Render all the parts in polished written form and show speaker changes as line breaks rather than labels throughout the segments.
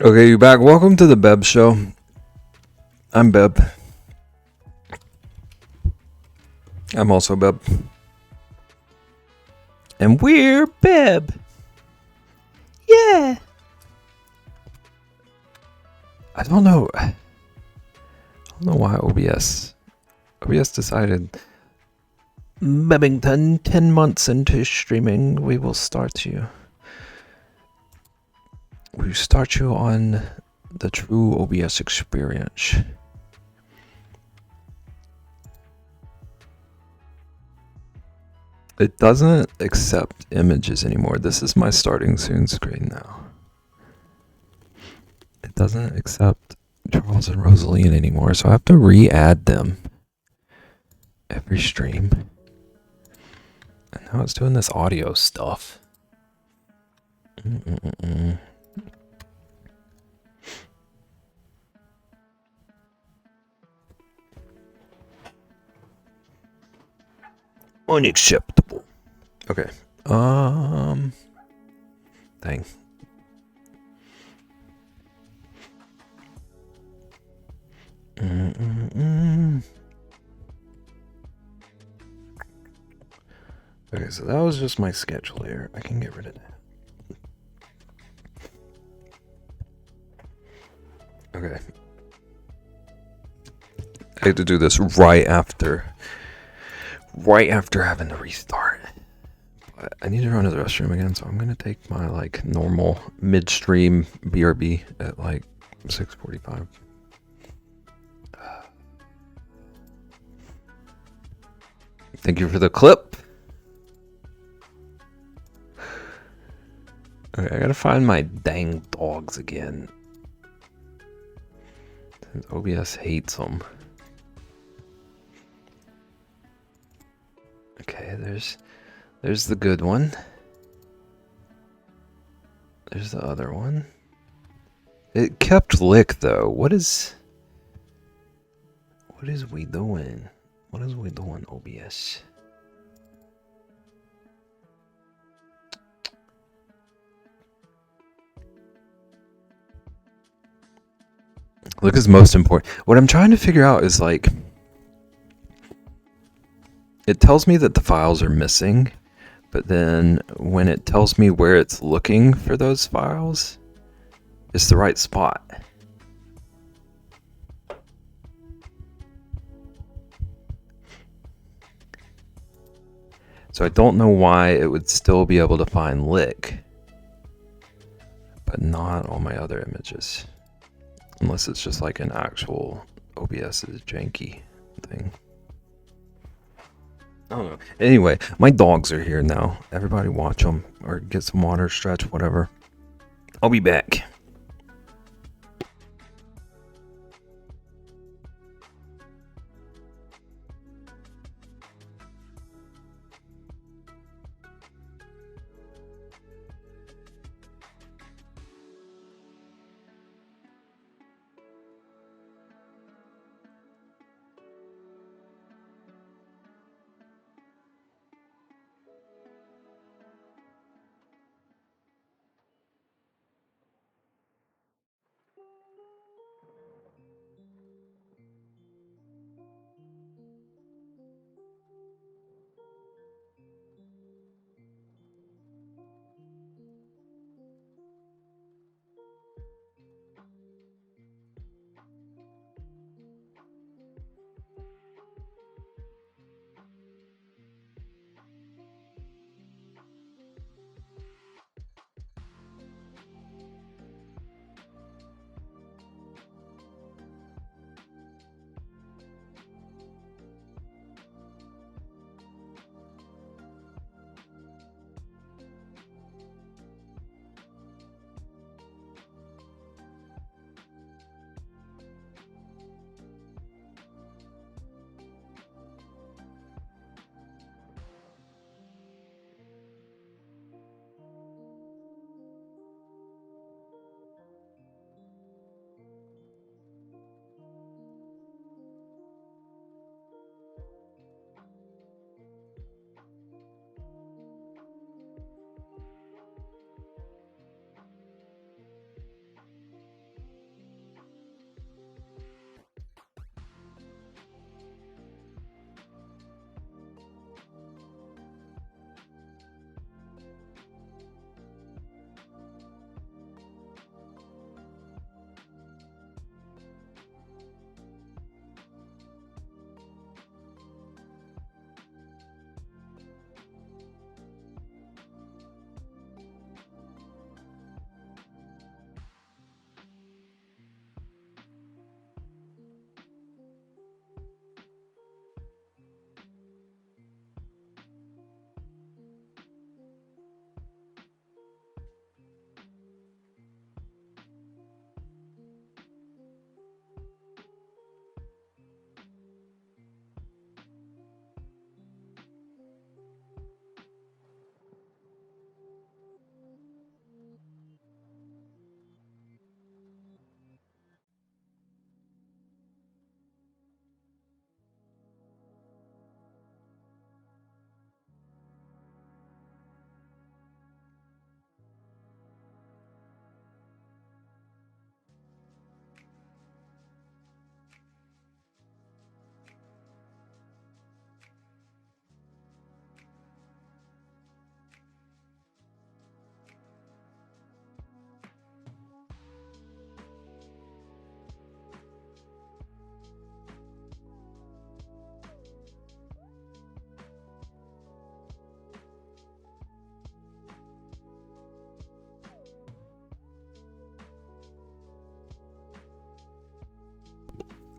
Okay, you back. Welcome to the Beb Show. I'm Beb. I'm also Beb. And we're Beb. Yeah. I don't know. I don't know why OBS decided Bebington 10 months into streaming, we will start you. We start you on the true OBS experience. It doesn't accept images anymore. This is my starting soon screen now. It doesn't accept Charles and Rosaline anymore, so I have to re-add them every stream. And now it's doing this audio stuff. Unacceptable. Okay. Dang. Okay, so that was just my schedule here. I can get rid of that. Okay. I had to do this right after having to restart. But I need to run to the restroom again, so I'm gonna take my normal midstream BRB at 6:45. Thank you for the clip. Okay, I gotta find my dang dogs again. Since OBS hates them. Okay, there's the good one. There's the other one. It kept lick though. What is we doing? What is we doing, OBS? Lick is most important. What I'm trying to figure out is it tells me that the files are missing, but then when it tells me where it's looking for those files, it's the right spot. So I don't know why it would still be able to find lick, but not all my other images. Unless it's just an actual OBS's janky thing. I don't know. Anyway, my dogs are here now. Everybody watch them or get some water, stretch, whatever. I'll be back.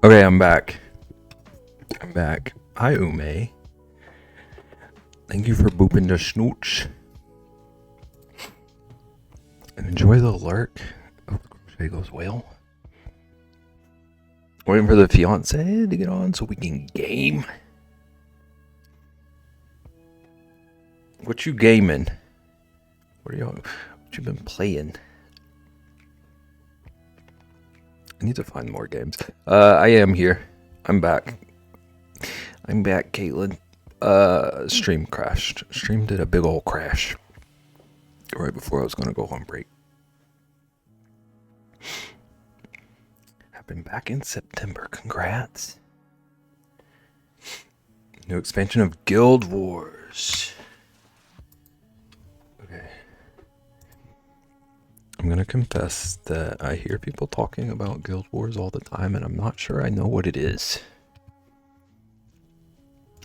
Okay, I'm back. Hi, Ume. Thank you for booping the snooch. And enjoy the lurk. Oh, the crochet goes well. Waiting for the fiance to get on so we can game. What you gaming? What you been playing? I need to find more games. I am here. I'm back. Caitlin. Stream crashed. Stream did a big old crash right before I was gonna go on break. I've been back in September. Congrats. New expansion of Guild Wars. Okay. I'm gonna confess that I hear people talking about Guild Wars all the time, and I'm not sure I know what it is.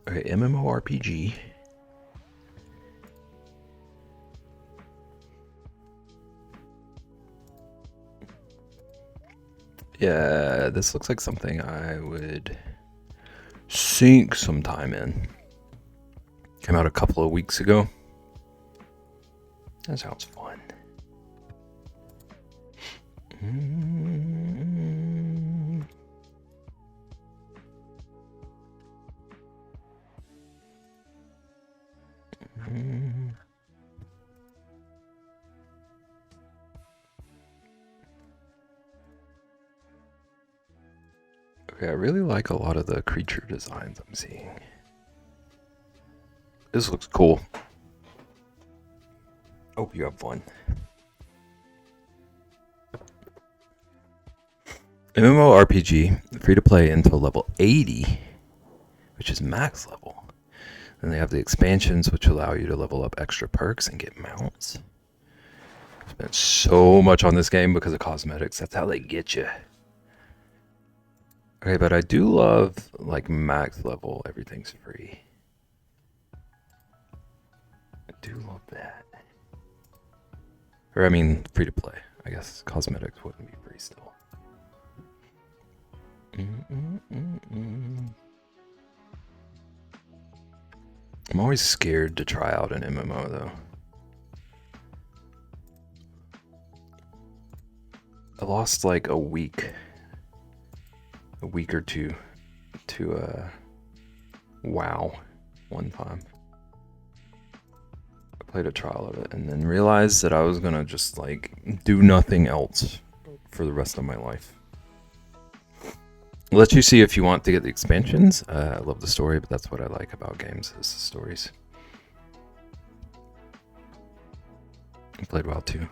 Okay, MMORPG. Yeah, this looks like something I would sink some time in. Came out a couple of weeks ago. That sounds fun. Okay, I really like a lot of the creature designs I'm seeing. This looks cool. Hope you have fun. MMORPG, free to play until level 80, which is max level. Then they have the expansions, which allow you to level up extra perks and get mounts. I spent so much on this game because of cosmetics. That's how they get you. Okay, but I do love, like, max level, everything's free. I do love that. Or, I mean, free to play. I guess cosmetics wouldn't be free still. I'm always scared to try out an MMO, though. I lost, like, a week or two to WoW one time. I played a trial of it and then realized that I was gonna just like do nothing else for the rest of my life. I'll let you see if you want to get the expansions. I love the story, but that's what I like about games, is the stories. I played WoW too.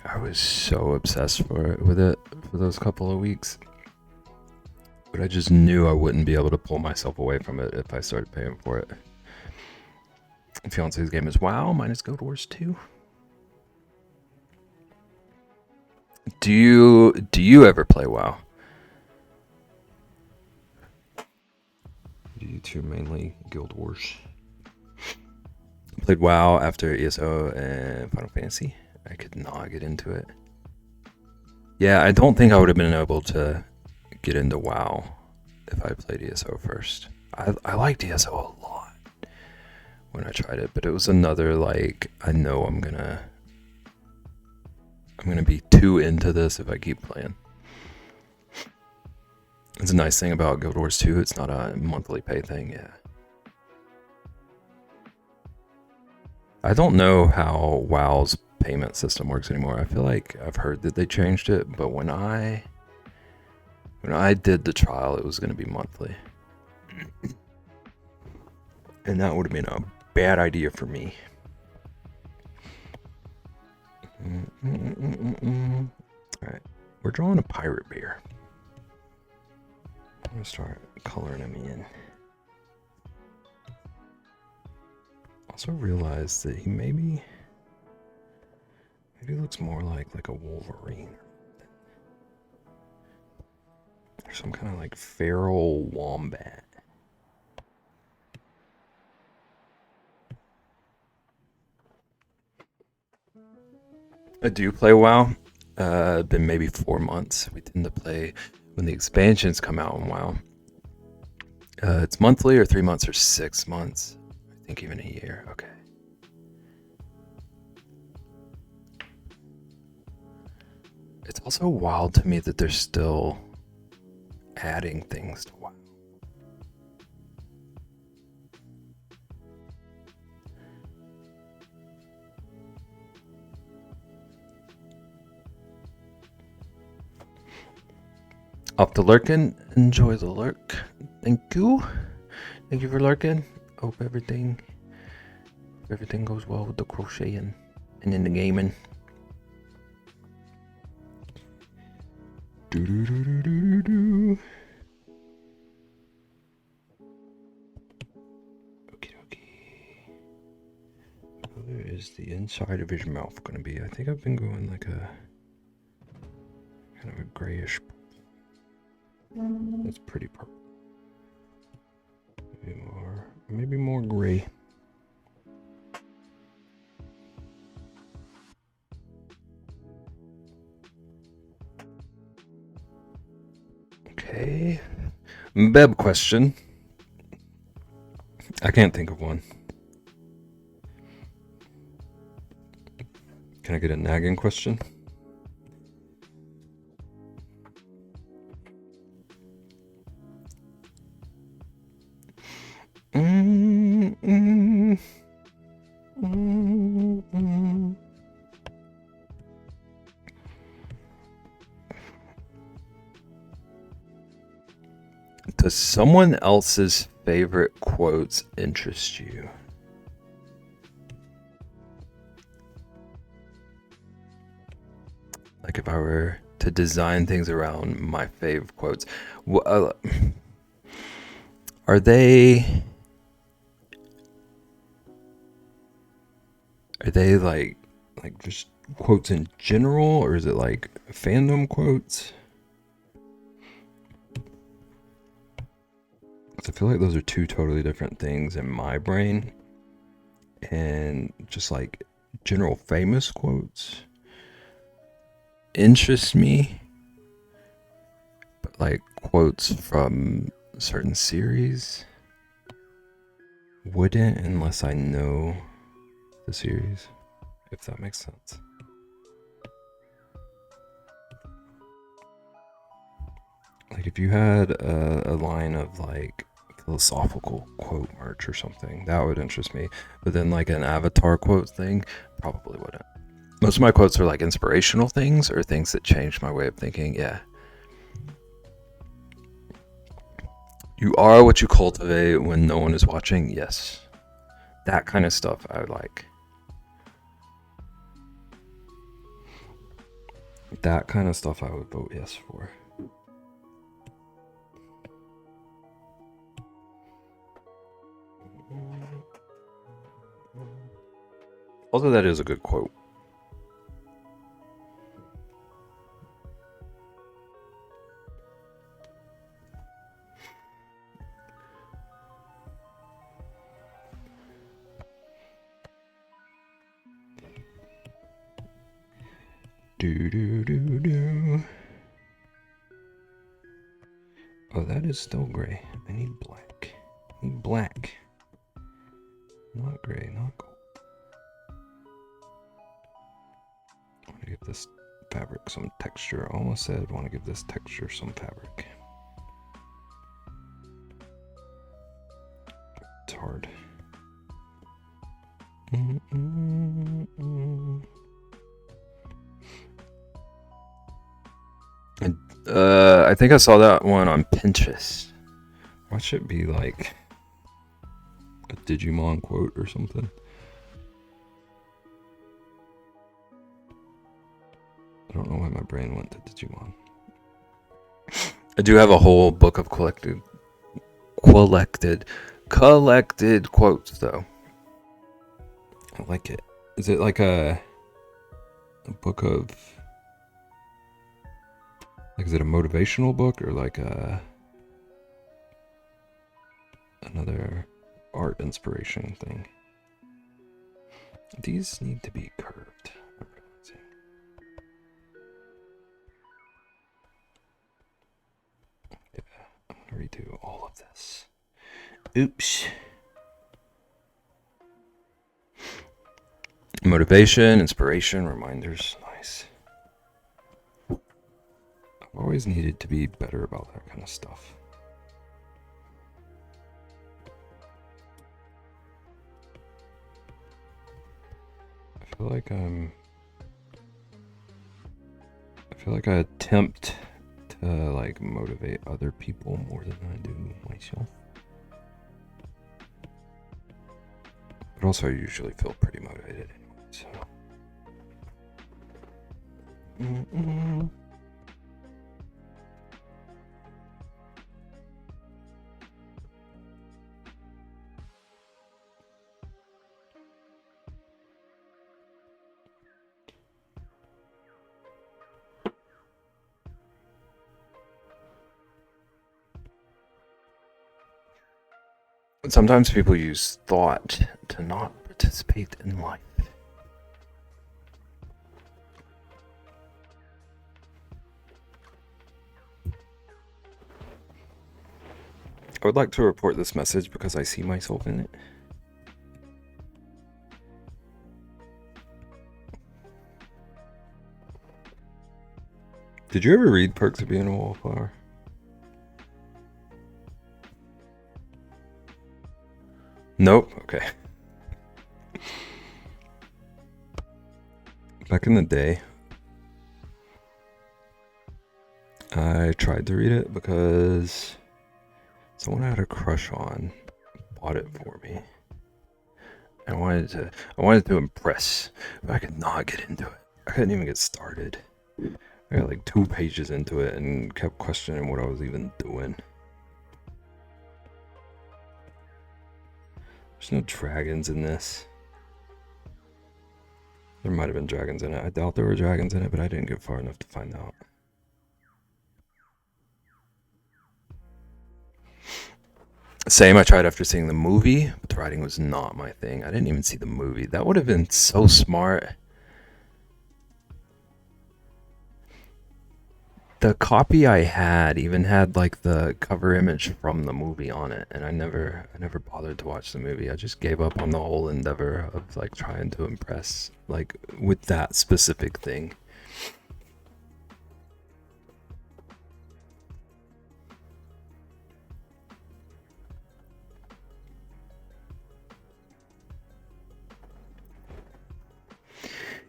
I was so obsessed with it for those couple of weeks. But I just knew I wouldn't be able to pull myself away from it if I started paying for it. Fiance's game is WoW, mine is Guild Wars 2. Do you ever play WoW? Do you two mainly Guild Wars? I played WoW after ESO and Final Fantasy. I could not get into it. Yeah, I don't think I would have been able to get into WoW if I played ESO first. I liked ESO a lot when I tried it, but it was another, like, I know I'm gonna be too into this if I keep playing. It's a nice thing about Guild Wars 2, it's not a monthly pay thing, yeah. I don't know how WoW's payment system works anymore. I feel like I've heard that they changed it, but when I did the trial, it was going to be monthly. And that would have been a bad idea for me. Alright, we're drawing a pirate bear. I'm going to start coloring him in. Also realized that he maybe looks more like a Wolverine. Or some kind of like feral wombat. I do play WoW. been maybe 4 months. We tend to play when the expansions come out in WoW. It's monthly or 3 months or 6 months. I think even a year. Okay. It's also wild to me that they're still adding things to WoW. Off the lurkin, enjoy the lurk. Thank you. Thank you for lurking. Hope everything goes well with the crocheting and in the gaming. Do. Okie dokie. Where is the inside of his mouth gonna be? I think I've been going like a kind of a grayish. That's pretty purple. Maybe more gray. Okay. Beb question. I can't think of one. Can I get a nagging question? Does someone else's favorite quotes interest you? Like if I were to design things around my fave quotes, are they like just quotes in general, or is it like fandom quotes? I feel like those are two totally different things in my brain. And just like general famous quotes interest me, but like quotes from certain series wouldn't, unless I know the series, if that makes sense. Like if you had a line of like philosophical quote merch or something, that would interest me. But then like an avatar quote thing, probably wouldn't. Most of my quotes are like inspirational things or things that changed my way of thinking. Yeah. You are what you cultivate when no one is watching. Yes. That kind of stuff I like. That kind of stuff I would vote yes for. Also, that is a good quote. Do. Oh, that is still gray. I need black. I need black. Not gray, not gold. I want to give this fabric some texture. I almost said I want to give this texture some fabric. It's hard. I think I saw that one on Pinterest. Watch it be like a Digimon quote or something. I don't know why my brain went to Digimon. I do have a whole book of collected quotes though. I like it. Is it like a book of, like, is it a motivational book or like another art inspiration thing? These need to be curved. I'm realizing. redo all of this. Oops. Motivation, inspiration, reminders. Nice. I've always needed to be better about that kind of stuff. I feel like I attempt to like motivate other people more than I do myself. But also I usually feel pretty motivated anyway, so. Sometimes people use thought to not participate in life. I would like to report this message because I see myself in it. Did you ever read Perks of Being a Wallflower? Nope. Okay. Back in the day, I tried to read it because someone I had a crush on bought it for me. I wanted to impress, but I could not get into it. I couldn't even get started. I got like 2 pages into it and kept questioning what I was even doing. There's no dragons in this. There might have been dragons in it. I doubt there were dragons in it, but I didn't get far enough to find out. Same, I tried after seeing the movie, but the writing was not my thing. I didn't even see the movie. That would have been so smart. The copy I had even had like the cover image from the movie on it, and I never bothered to watch the movie. I just gave up on the whole endeavor of like trying to impress like with that specific thing.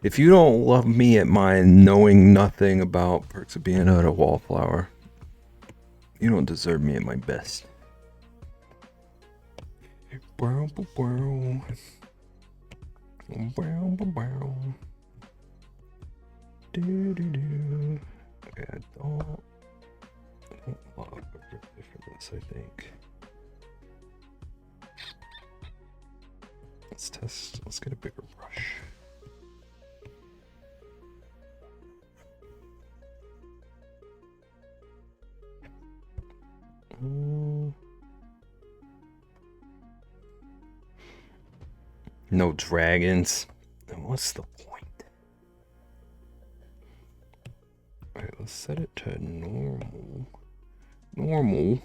If you don't love me at my knowing nothing about Perks of Being a Wallflower, you don't deserve me at my best. Okay, I don't love it for this, I think. Let's get a bigger brush. No dragons. Then what's the point? Alright, let's set it to normal. Normal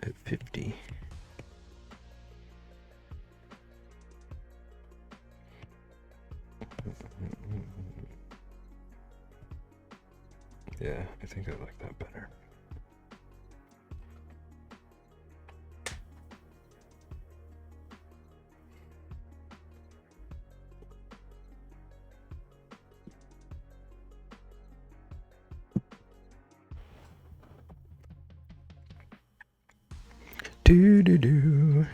at 50. Yeah, I think I like that better. Do.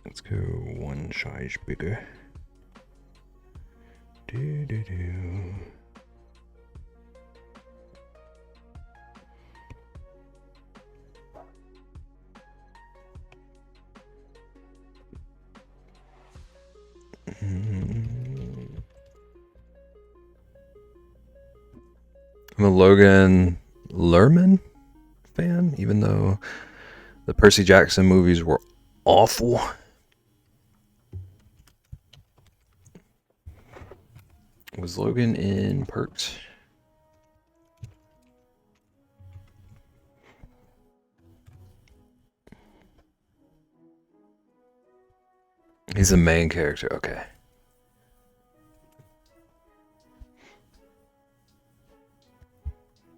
Let's go 1 size bigger. Do. I'm a Logan Lerman fan, even though the Percy Jackson movies were awful. Was Logan in Perks? He's the main character, okay.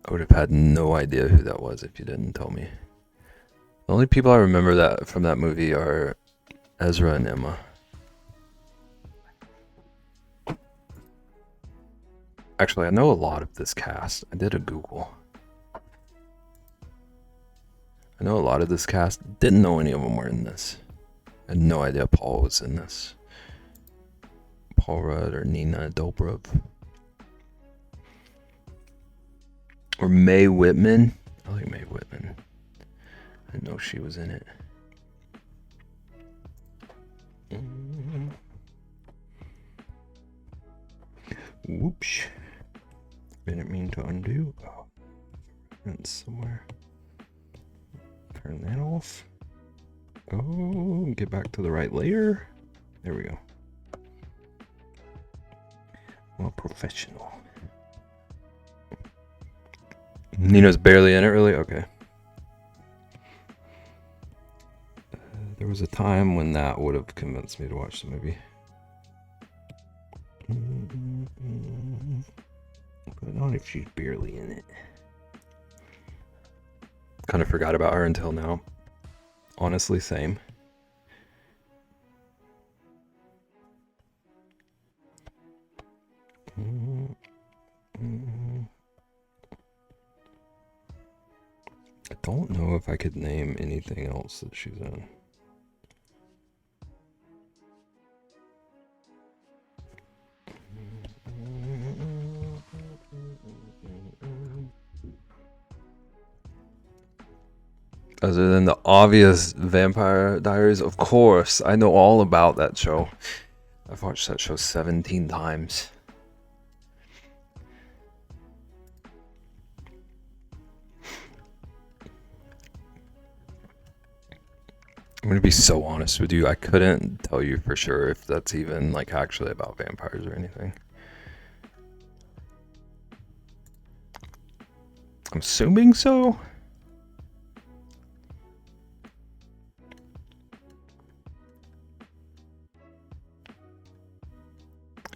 I would have had no idea who that was if you didn't tell me. The only people I remember that from that movie are Ezra and Emma. Actually, I know a lot of this cast. I did a Google. I know a lot of this cast. Didn't know any of them were in this. I had no idea Paul was in this. Paul Rudd or Nina Dobrev. Or Mae Whitman. I like Mae Whitman. I didn't know she was in it. Whoops. Didn't mean to undo. Oh, it's somewhere. Turn that off. Oh, get back to the right layer. There we go. Well, professional. Nina's barely in it, really? Okay. There was a time when that would have convinced me to watch the movie. But not if she's barely in it. Kind of forgot about her until now. Honestly, same. I don't know if I could name anything else that she's in. Other than the obvious Vampire Diaries, of course. I know all about that show. I've watched that show 17 times. I'm gonna be so honest with you. I couldn't tell you for sure if that's even like actually about vampires or anything. I'm assuming so.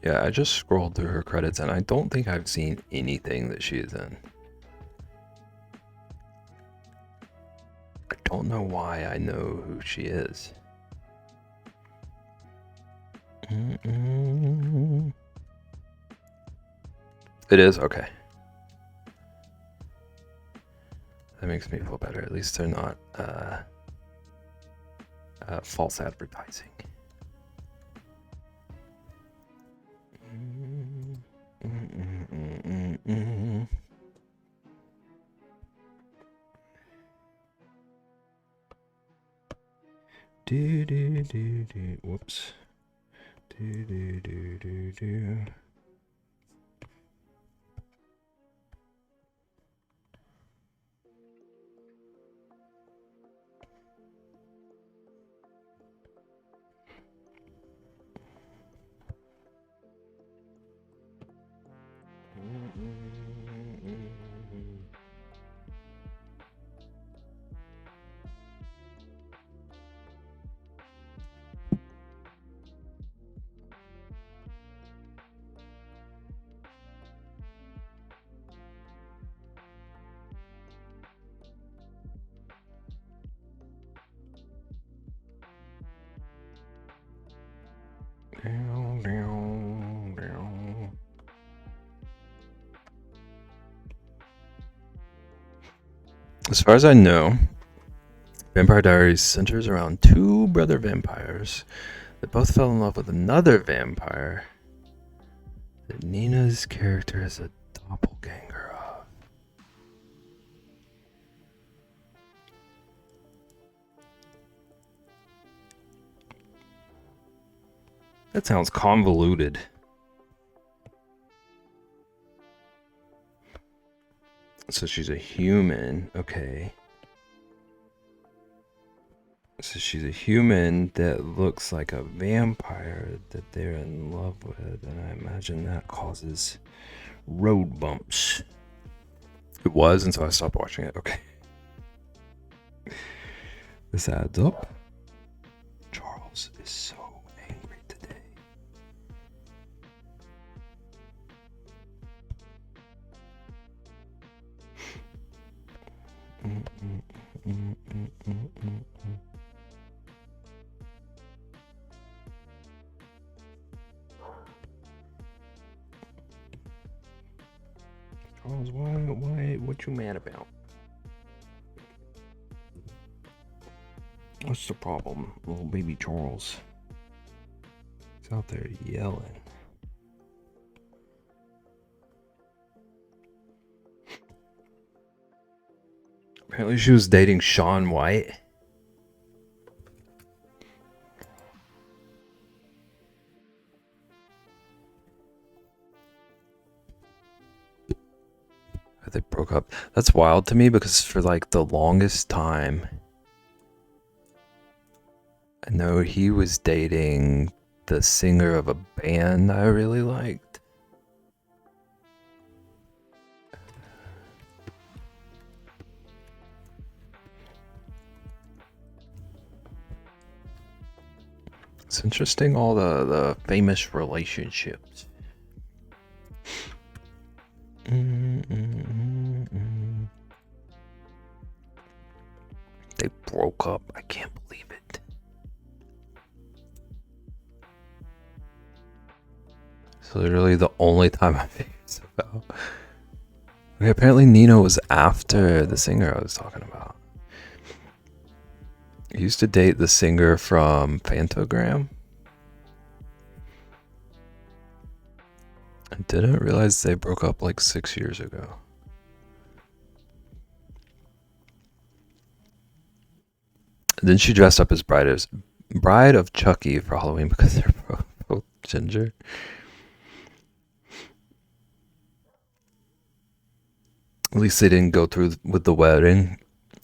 Yeah, I just scrolled through her credits and I don't think I've seen anything that she is in. I don't know why I know who she is. It is? Okay. That makes me feel better. At least they're not false advertising. Whoops. As far as I know, Vampire Diaries centers around two brother vampires that both fell in love with another vampire that Nina's character is a doppelganger of. That sounds convoluted. So she's a human, okay. So she's a human that looks like a vampire that they're in love with, and I imagine that causes road bumps. It was, and so I stopped watching it. Okay. This adds up. Charles is so angry today. Charles, what you mad about? What's the problem, little baby Charles? He's out there yelling. Apparently she was dating Shaun White. They broke up. That's wild to me because for like the longest time, I know he was dating the singer of a band I really liked. It's interesting, all the famous relationships. They broke up. I can't believe it. It's literally the only time I figured stuff out. Okay, apparently Nino was after the singer I was talking about. He used to date the singer from Fantogram. I didn't realize they broke up like 6 years ago. And then she dressed up as Bride of Chucky for Halloween because they're both ginger. At least they didn't go through with the wedding.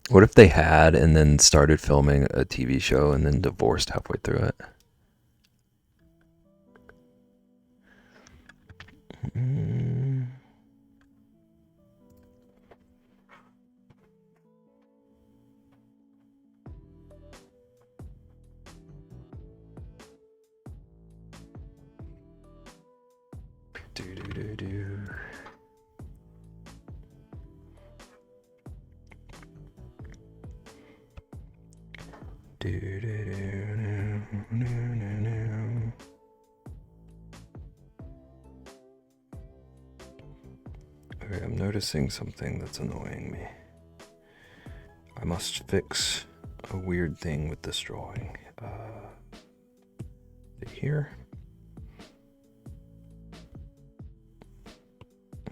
What if they had and then started filming a TV show and then divorced halfway through it? Okay, I'm noticing something that's annoying me. I must fix a weird thing with this drawing. Here.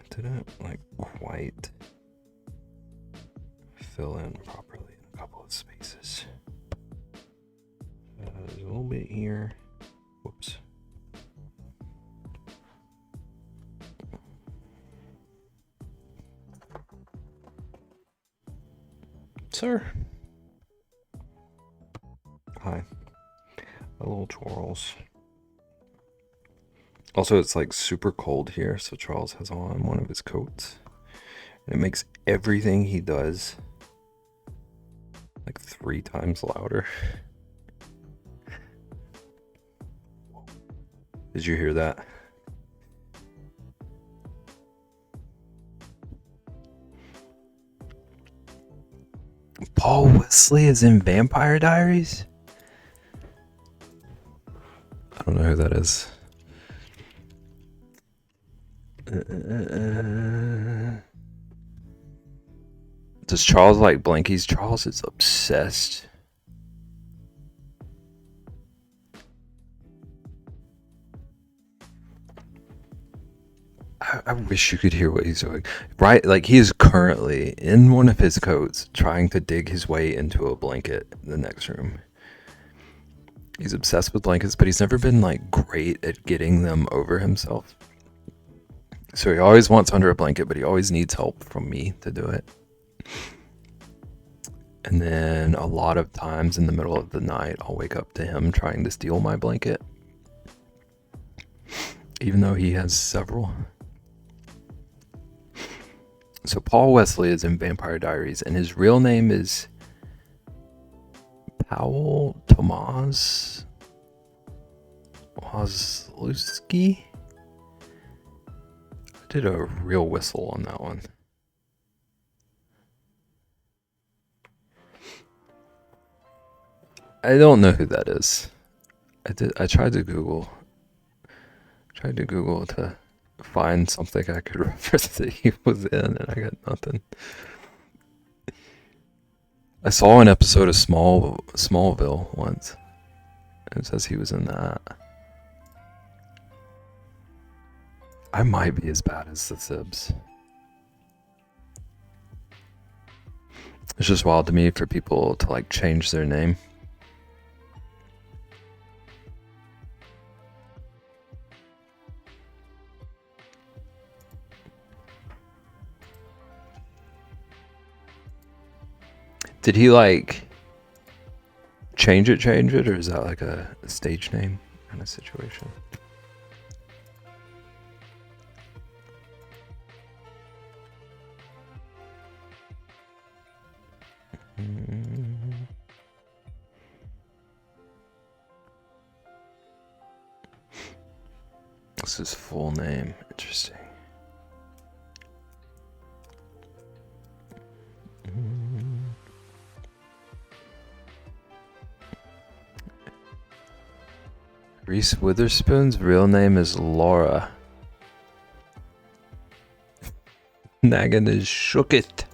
Didn't like quite fill in properly in a couple of spaces. There's a little bit here. Whoops. Sir. Hi. Hello, Charles. Also, it's like super cold here, so Charles has on one of his coats. And it makes everything he does like 3 times louder. Did you hear that? Paul Wesley is in Vampire Diaries? I don't know who that is. Does Charles like blankies? Charles is obsessed. I wish you could hear what he's doing. Right, like he is currently in one of his coats trying to dig his way into a blanket in the next room. He's obsessed with blankets, but he's never been like great at getting them over himself. So he always wants under a blanket, but he always needs help from me to do it. And then a lot of times in the middle of the night, I'll wake up to him trying to steal my blanket, even though he has several. So Paul Wesley is in Vampire Diaries, and his real name is Powell Tomas Wazlewski. I did a real whistle on that one. I don't know who that is. I tried to Google to find something I could reference that he was in, and I got nothing. I saw an episode of Smallville once. It says he was in that. I might be as bad as the Sibs. It's just wild to me for people to like change their name. Did he like change it, or is that like a stage name kind of situation? What's his full name? Interesting. Reese Witherspoon's real name is Laura. Naggin is shook it.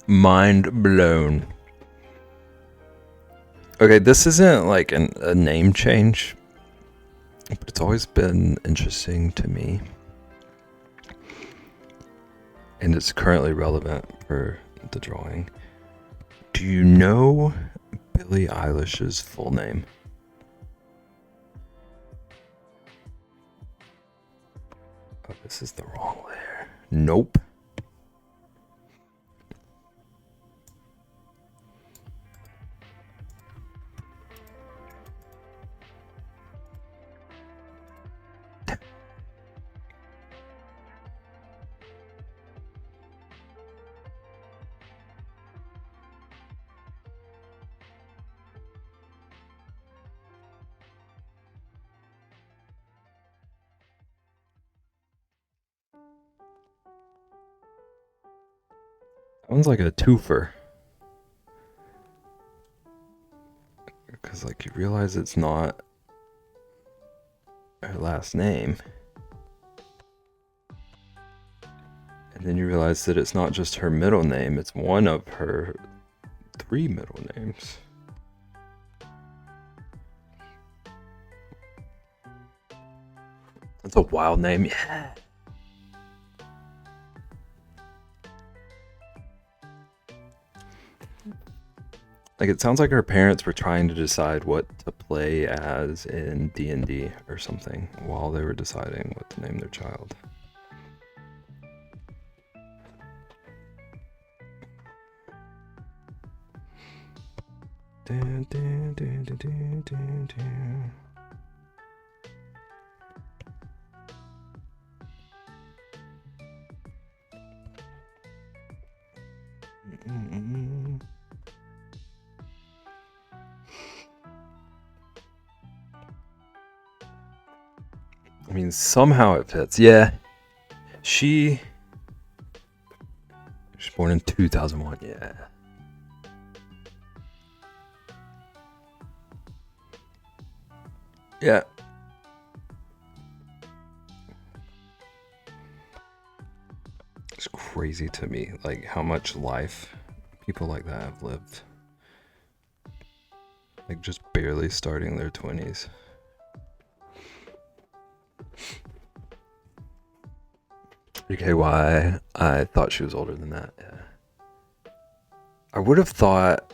Mind blown. Okay, this isn't like a name change, but it's always been interesting to me. And it's currently relevant for the drawing. Do you know Billie Eilish's full name? Oh, this is the wrong layer. Nope. That one's like a twofer. Because like you realize it's not her last name. And then you realize that it's not just her middle name, it's one of her 3 middle names. That's a wild name, yeah. Like it sounds like her parents were trying to decide what to play as in D&D or something while they were deciding what to name their child. Dun, dun, dun, dun, dun, dun, dun. I mean, somehow it fits. Yeah. She's born in 2001. Yeah. Yeah. It's crazy to me, like how much life People like that have lived like just barely starting their 20s. Okay, why? I thought she was older than that. Yeah. I would have thought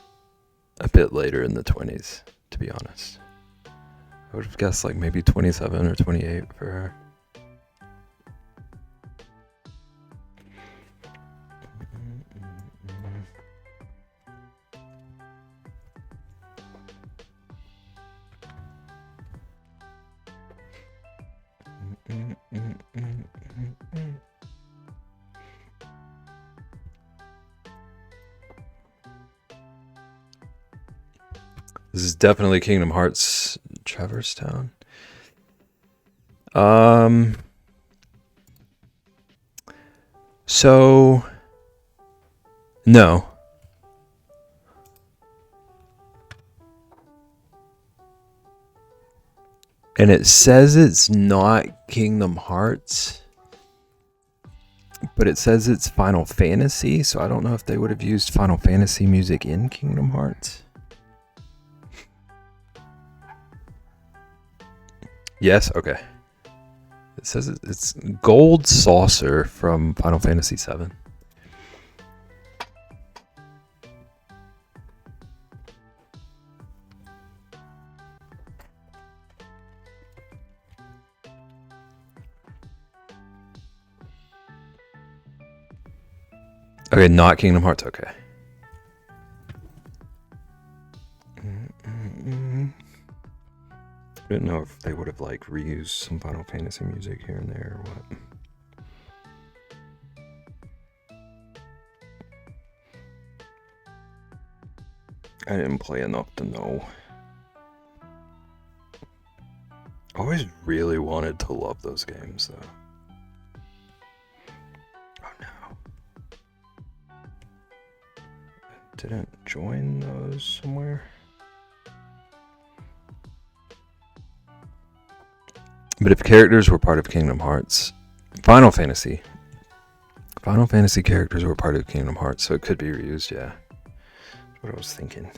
a bit later in the 20s, to be honest. I would have guessed like maybe 27 or 28 for her. This is definitely Kingdom Hearts Traverse Town. So no. And it says it's not Kingdom Hearts, but it says it's Final Fantasy, so I don't know if they would have used Final Fantasy music in Kingdom Hearts. Yes, okay. It says it's Gold Saucer from Final Fantasy VII. Okay, not Kingdom Hearts, okay. I didn't know if they would have like reused some Final Fantasy music here and there or what. I didn't play enough to know. I always really wanted to love those games though. Oh no. I didn't join those somewhere. But if characters were part of Kingdom Hearts, Final Fantasy characters were part of Kingdom Hearts, so it could be reused, yeah. That's what I was thinking.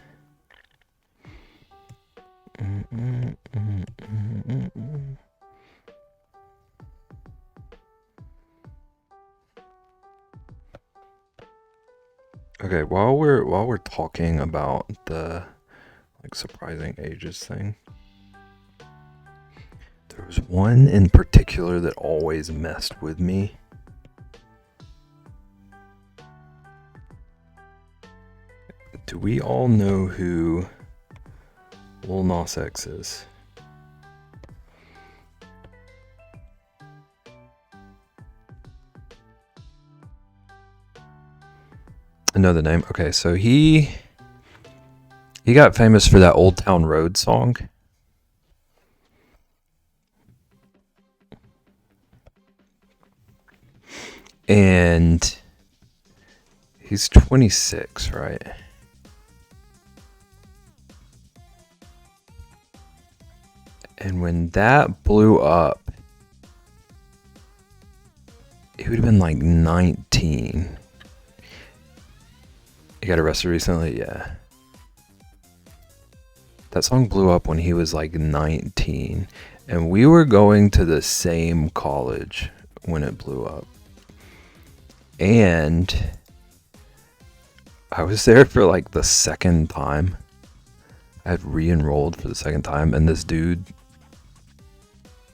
Okay, while we're talking about the like surprising ages thing, there was one in particular that always messed with me. Do we all know who Lil Nas X is? I know the name. Okay, so he got famous for that Old Town Road song. And he's 26, right? And when that blew up, he would have been like 19. He got arrested recently, yeah. That song blew up when he was like 19. And we were going to the same college when it blew up. And I was there for like the second time. I had re-enrolled for the second time, and this dude,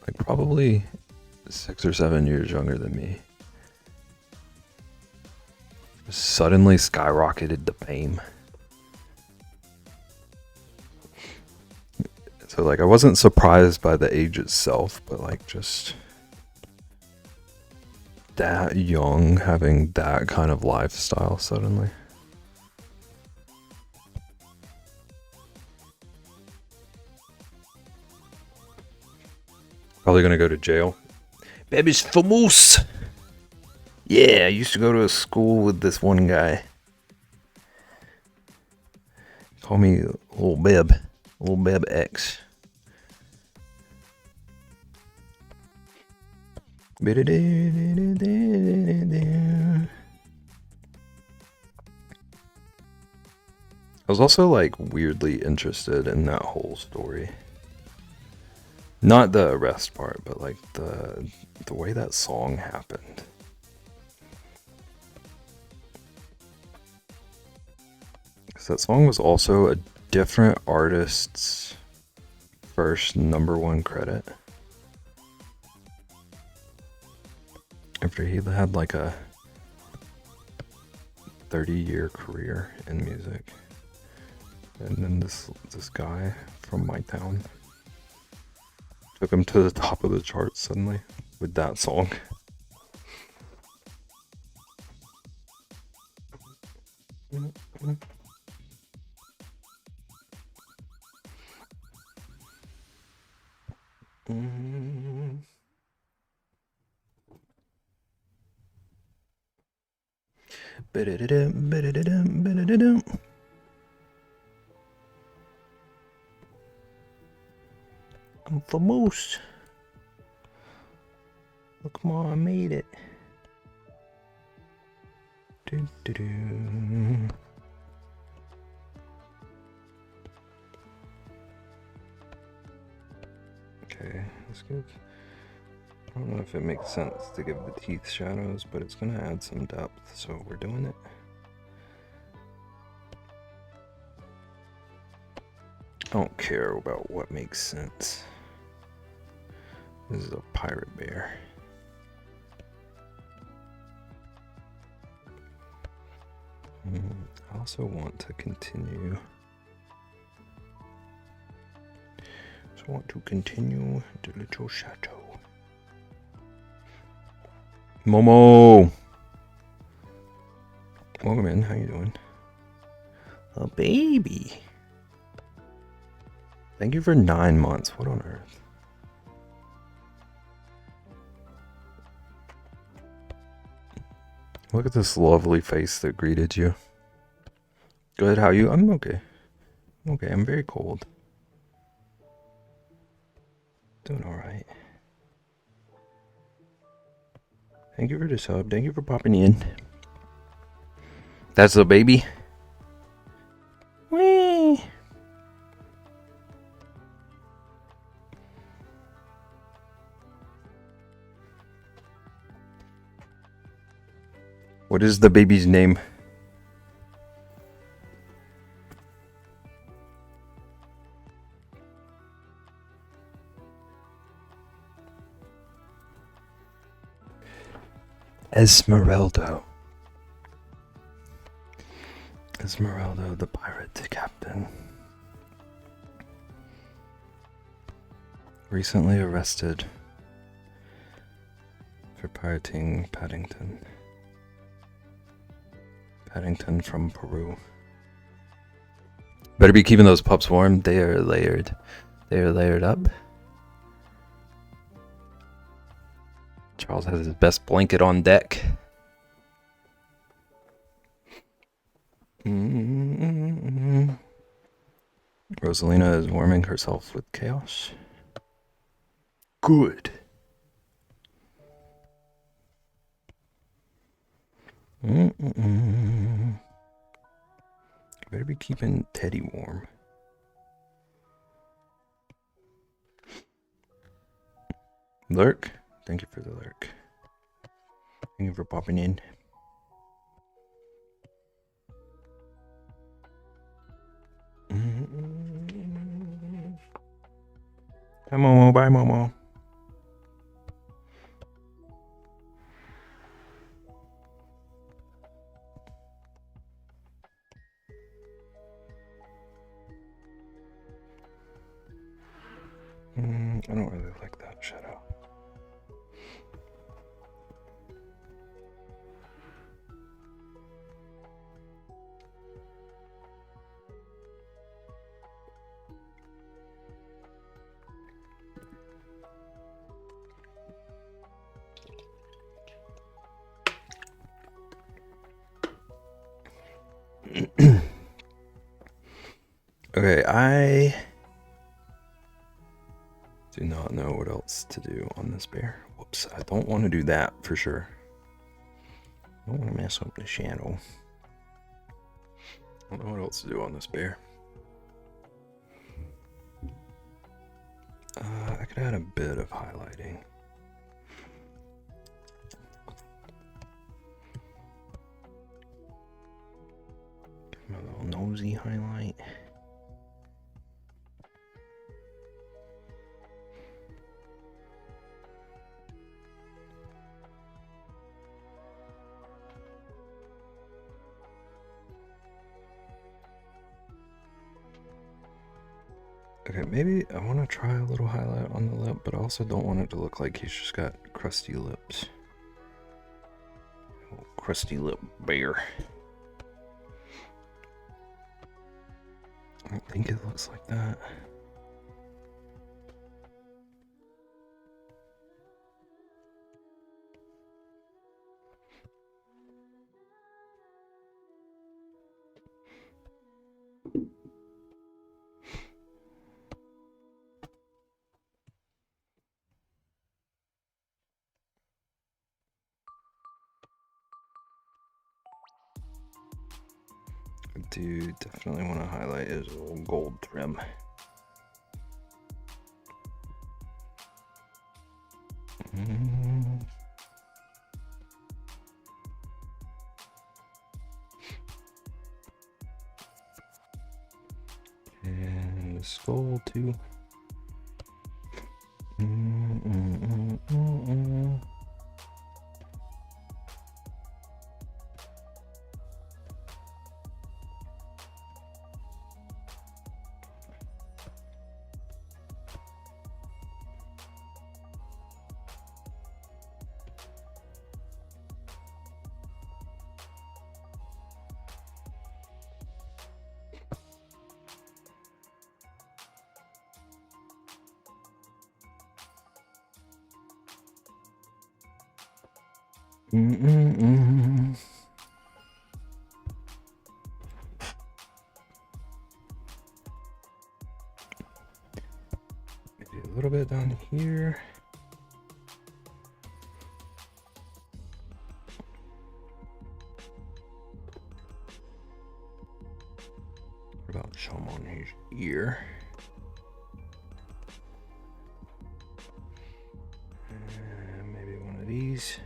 like probably 6 or 7 years younger than me, suddenly skyrocketed to fame. So like I wasn't surprised by the age itself, but like just that young having that kind of lifestyle suddenly. Probably gonna go to jail. Baby's famous. Yeah, I used to go to a school with this one guy. Call me Little Beb X. I was also like weirdly interested in that whole story. Not the arrest part, but like the way that song happened. Because that song was also a different artist's first #1 credit. After he had like a 30-year career in music. And then this guy from my town took him to the top of the charts suddenly with that song. I'm famous. Look, Mom, I made it. Okay, let's give. I don't know if it makes sense to give the teeth shadows, but it's gonna add some depth, so we're doing it. I don't care about what makes sense. This is a pirate bear. I also want to continue. The little chateau. Momo! Welcome in, how you doing? A baby! Thank you for 9 months, what on earth? Look at this lovely face that greeted you. Good, how you? I'm okay. Okay, I'm very cold. Doing alright. Thank you for the sub. Thank you for popping in. That's the baby. Whee! What is the baby's name? Esmeralda. Esmeralda, the pirate captain. Recently arrested for pirating Paddington. Paddington from Peru. Better be keeping those pups warm. They are layered. They are layered up. Charles has his best blanket on deck. Rosalina is warming herself with chaos. Good. Better be keeping Teddy warm. Lurk, thank you for the lurk. Thank you for popping in. Hi Momo, bye Momo. I don't really like that shadow. Okay, I do not know what else to do on this bear. Whoops, I don't want to do that for sure. I don't want to mess up the shadow. I don't know what else to do on this bear. I could add a bit of highlighting. Give him a little nosy highlight. Okay, maybe I want to try a little highlight on the lip, but I also don't want it to look like he's just got crusty lips. Oh, crusty lip bear. I don't think it looks like that. I do definitely want to highlight his little gold trim. And the skull too. Maybe a little bit down here. What about some on his ear? And maybe one of these.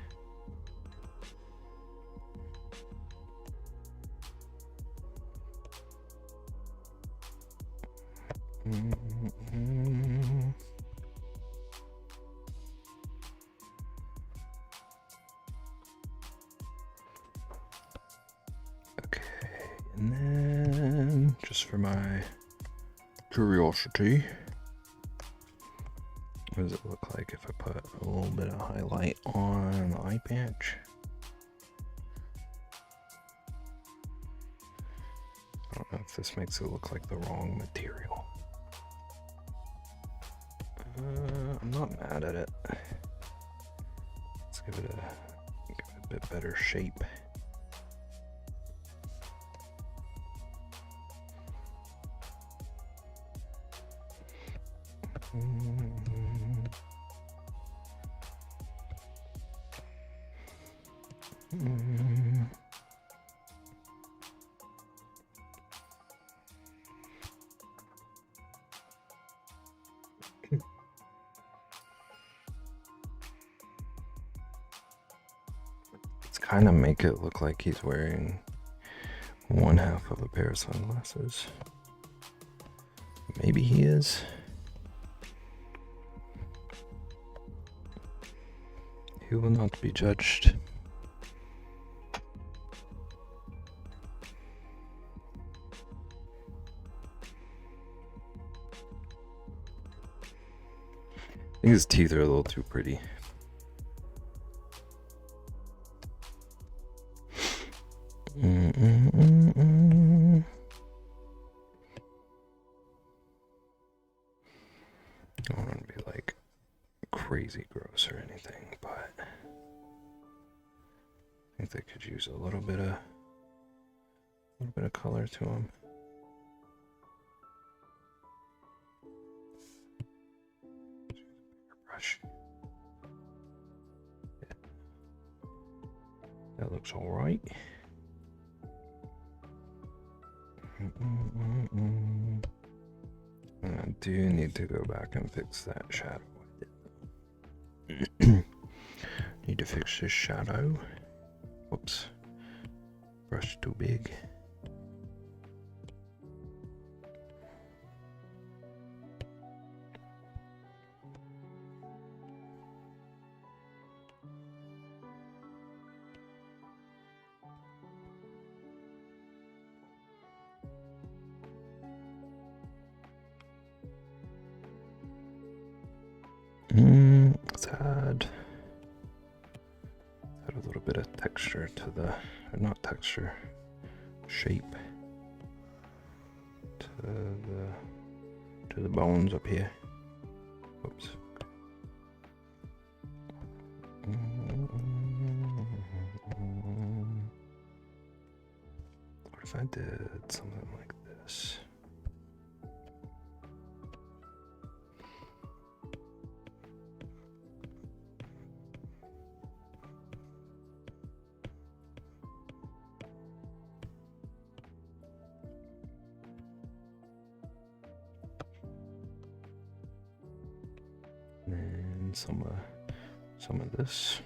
Okay, and then just for my curiosity, what does it look like if I put a little bit of highlight on the eye patch? I don't know if this makes it look like the wrong material. I'm not mad at it. Let's give it a bit better shape. Let's kind of make it look like he's wearing one half of a pair of sunglasses. Maybe he is. He will not be judged. I think his teeth are a little too pretty. I don't want to be like crazy gross or anything, but I think they could use a little bit of color to them. Brush. Yeah. That looks all right. I do need to go back and fix that shadow. Need to fix this shadow. Whoops. Brush too big. Let's add a little bit of texture to the, or not texture, shape to the bones up here. Whoops. What if I did something like this? And some of this.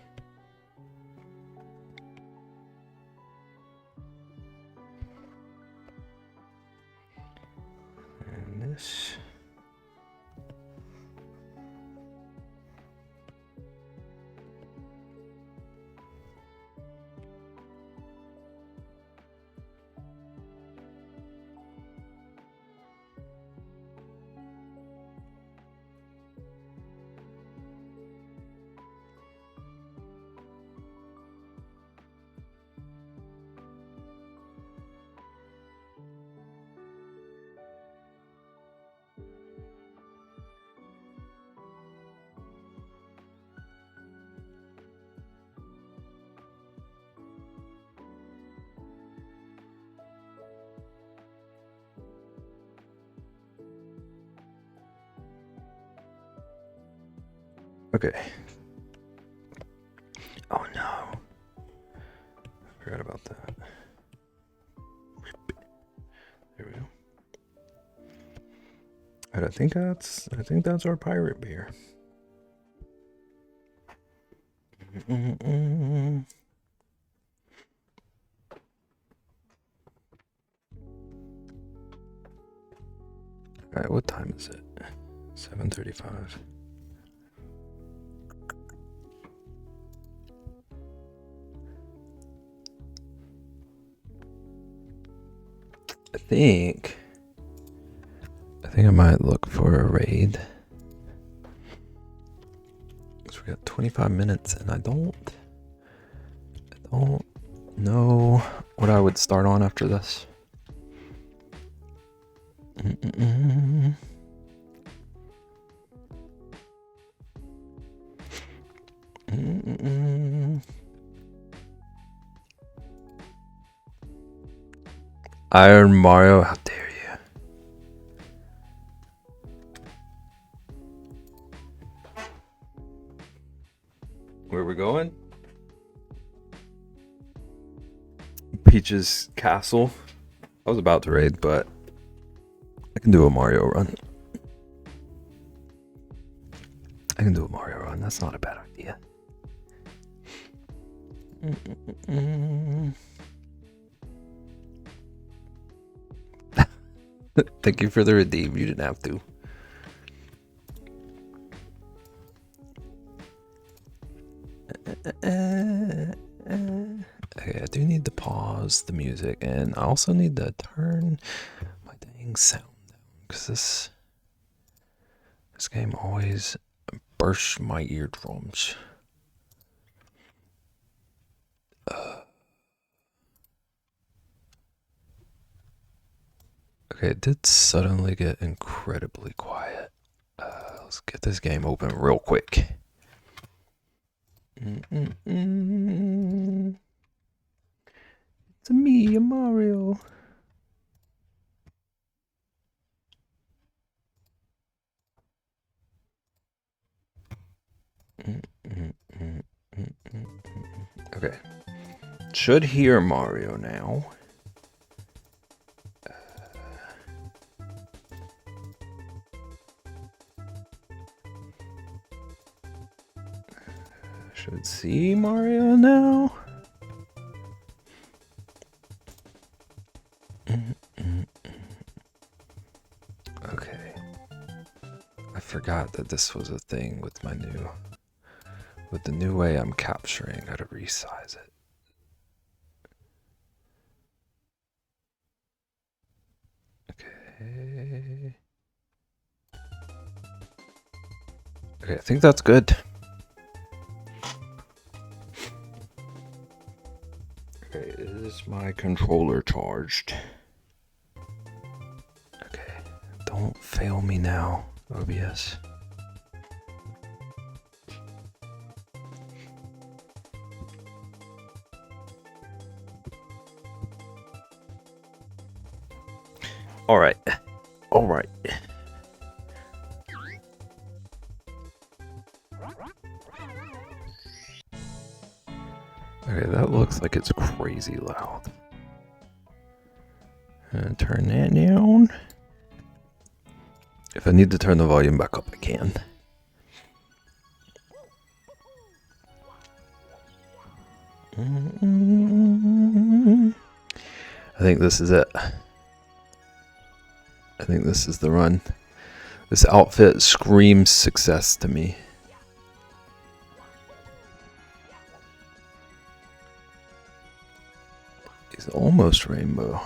And this. Okay. Oh no. I forgot about that. There we go. And I think that's our pirate beer. Alright, what time is it? 7:35. I think I might look for a raid. So we got 25 minutes and I don't know what I would start on after this. Iron Mario, how dare you? Where we going? Peach's Castle. I was about to raid, but I can do a Mario run. That's not a bad idea. Thank you for the redeem. You didn't have to. Okay, I do need to pause the music, and I also need to turn my dang sound down because this game always bursts my eardrums. Okay, it did suddenly get incredibly quiet. Let's get this game open real quick. It's me, Mario. Okay. Should hear Mario now. Should see Mario now. Okay. I forgot that this was a thing with my new... With the new way I'm capturing, I gotta resize it. Okay. Okay, I think that's good. Okay, is my controller charged? Okay, don't fail me now, OBS. Alright. Alright. Okay, that looks like it's crazy loud. Turn that down. If I need to turn the volume back up, I can. I think this is it. I think this is the run. This outfit screams success to me. He's almost rainbow.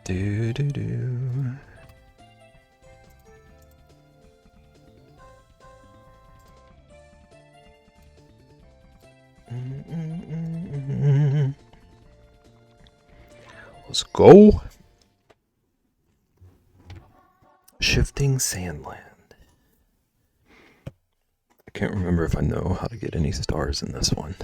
Do do do. Let's go. Shifting Sandland. I can't remember if I know how to get any stars in this one.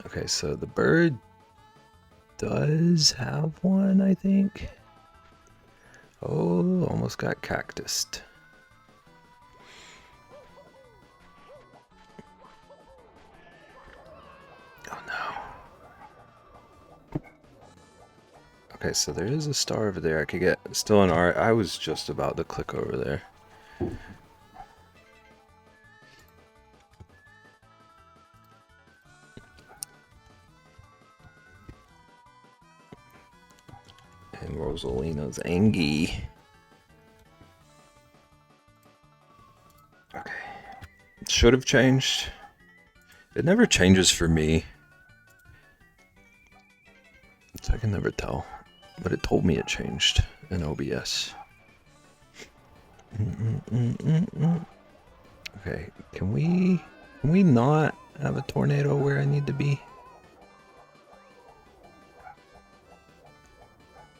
Okay, so the bird does have one, I think. Oh, almost got cactused. Oh no. Okay, so there is a star over there I could get. Still an art. I was just about to click over there. And Rosalina's Angie. Okay. Should have changed. It never changes for me. So I can never tell. But it told me it changed in OBS. Okay, can we not have a tornado where I need to be?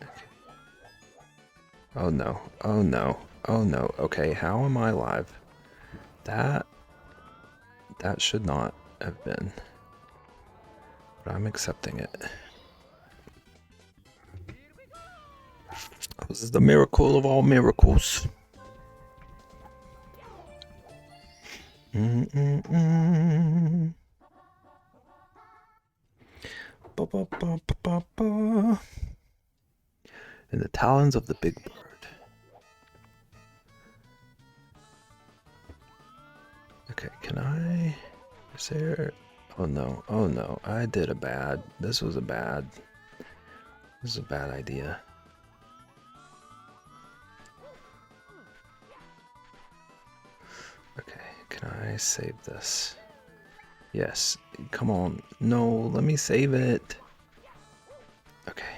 Okay. Oh no, oh no, oh no. Okay, how am I alive? That should not have been. But I'm accepting it. This is the miracle of all miracles. Ba, ba, ba, ba, ba, ba. In the talons of the big bird. Okay, can I... Is there... Oh no, oh no, I did a bad... This was a bad... This is a bad idea. Okay, can I save this? Yes, come on. No, let me save it. Okay.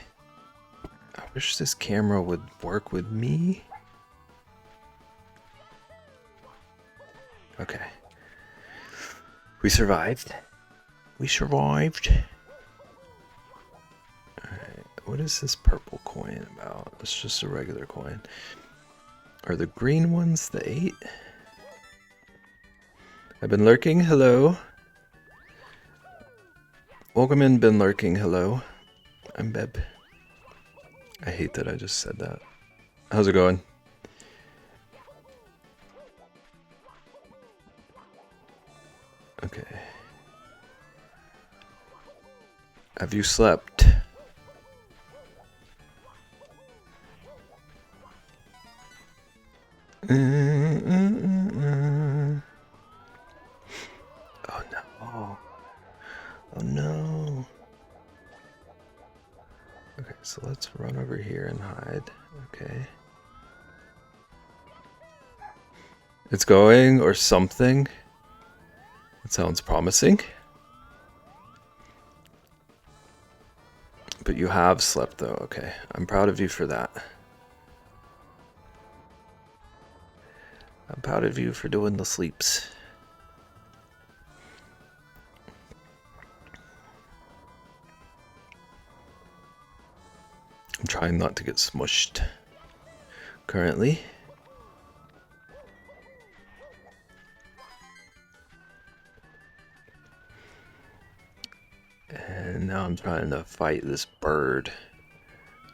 I wish this camera would work with me. Okay. We survived. We survived. Alright, what is this purple coin about? It's just a regular coin. Are the green ones the 8? I've been lurking, hello. Welcome in, been lurking, hello. I'm Beb. I hate that I just said that. How's it going? Have you slept? Oh no. Oh no. Okay, so let's run over here and hide. Okay. It's going or something. It sounds promising. But you have slept though, okay. I'm proud of you for that. I'm proud of you for doing the sleeps. I'm trying not to get smushed currently. And now I'm trying to fight this bird.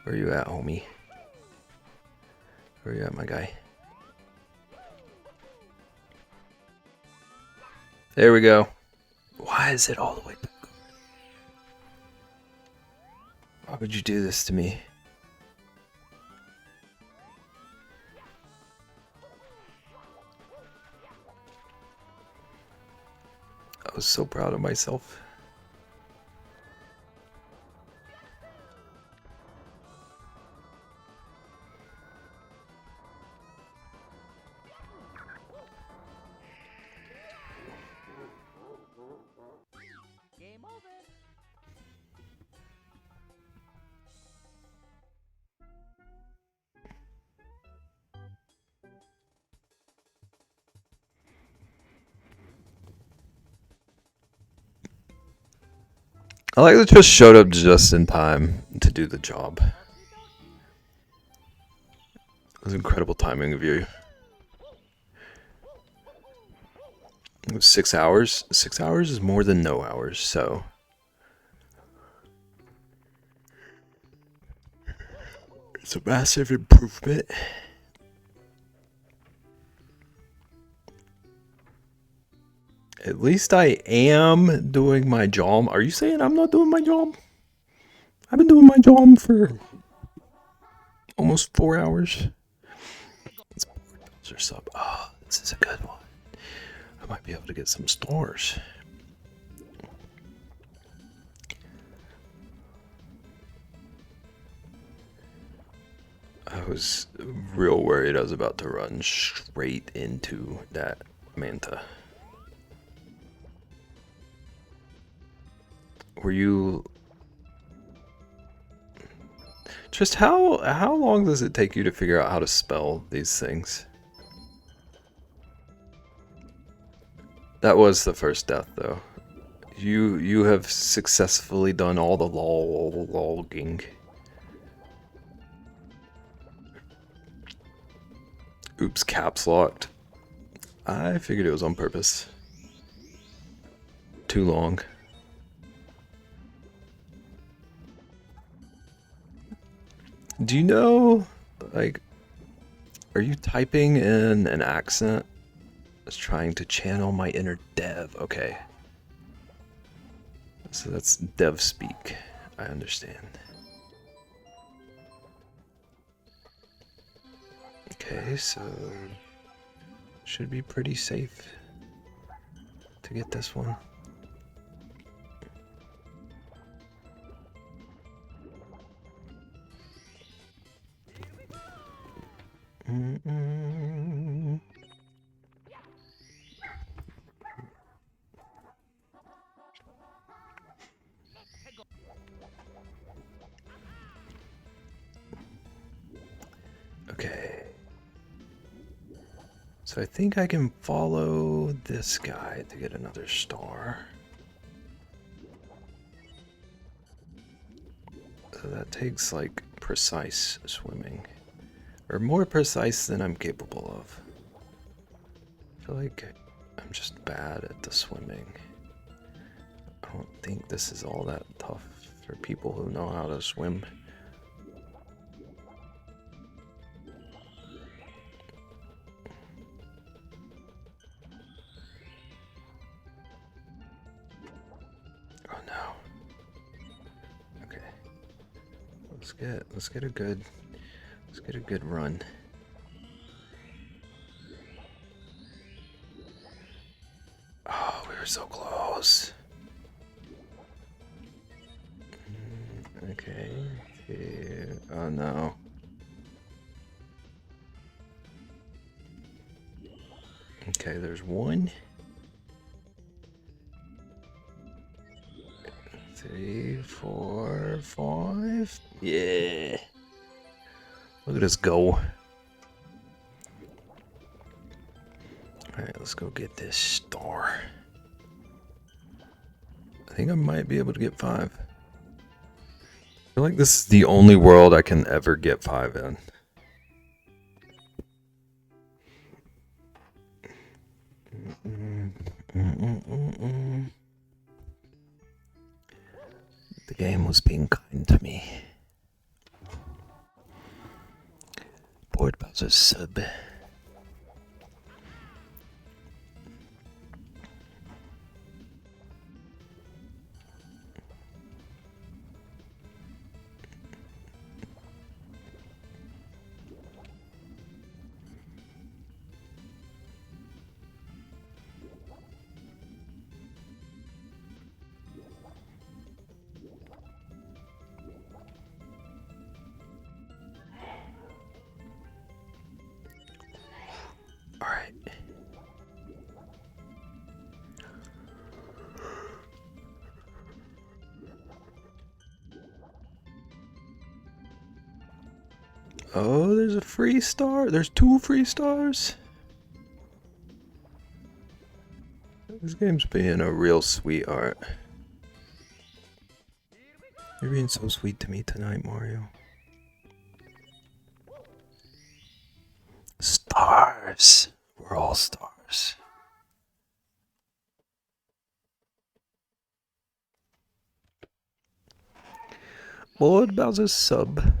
Where you at, homie? Where you at, my guy? There we go. Why is it all the way back? Why would you do this to me? I was so proud of myself.
Game over.
I like that just showed up just in time to do the job. It was incredible timing of you. It was 6 hours. 6 hours is more than no hours, so it's a massive improvement. At least I am doing my job. Are you saying I'm not doing my job? I've been doing my job for almost 4 hours. Let's or sub. Oh, this is a good one. I might be able to get some stars. I was real worried I was about to run straight into that manta. Were you just how long does it take you to figure out how to spell these things? That was the first death though. You have successfully done all the logging. Oops, caps locked. I figured it was on purpose. Too long. Do you know, like, are you typing in an accent? I was trying to channel my inner dev. Okay. So that's dev speak. I understand. Okay, so should be pretty safe to get this one. Okay. So I think I can follow this guy to get another star. So that takes like precise swimming. Or more precise than I'm capable of. I feel like I'm just bad at the swimming. I don't think this is all that tough for people who know how to swim. Oh no. Let's get a good run. Oh, we were so close. Okay. Oh no. Okay, there's one. 3, 4, 5. Yeah. Look at us go. Alright, let's go get this star. I think I might be able to get 5. I feel like this is the only world I can ever get 5 in. The game was being kind to me. Board Bowser sub. Alright. Oh, there's a free star. There's 2 free stars. This game's being a real sweetheart. You're being so sweet to me tonight, Mario. Stars. We're all stars. Lord Bowser's sub.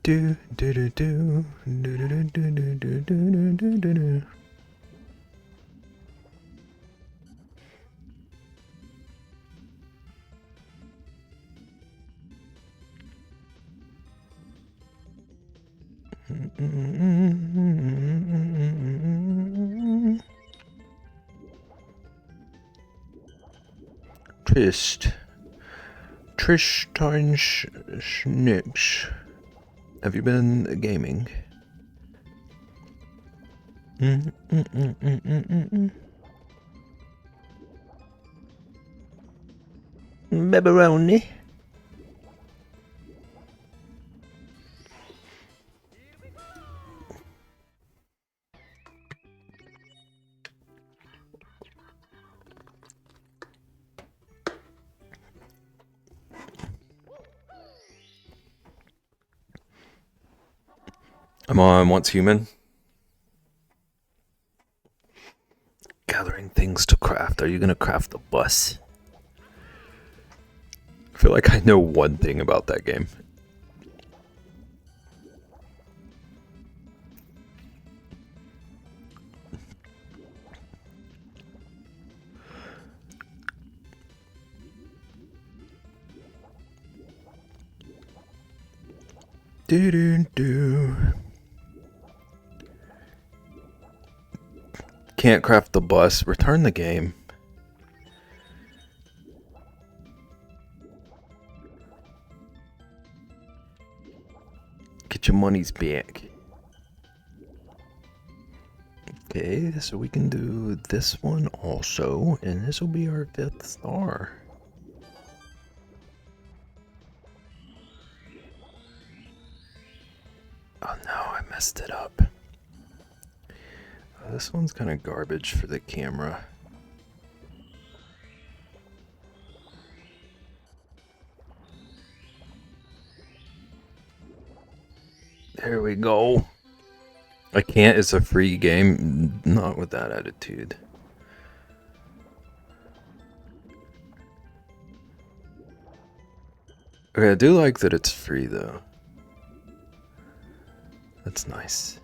Do do do do do do do do do do do do do. Trish Schnicks. Have you been gaming? Beberoni. I'm on Once Human. Gathering things to craft. Are you gonna craft the bus? I feel like I know one thing about that game. Do do do. Can't craft the bus. Return the game. Get your monies back. Okay, so we can do this one also, and this will be our 5th star. Oh no, I messed it up. This one's kind of garbage for the camera. There we go. I can't, it's a free game. Not with that attitude. Okay, I do like that it's free though. That's nice.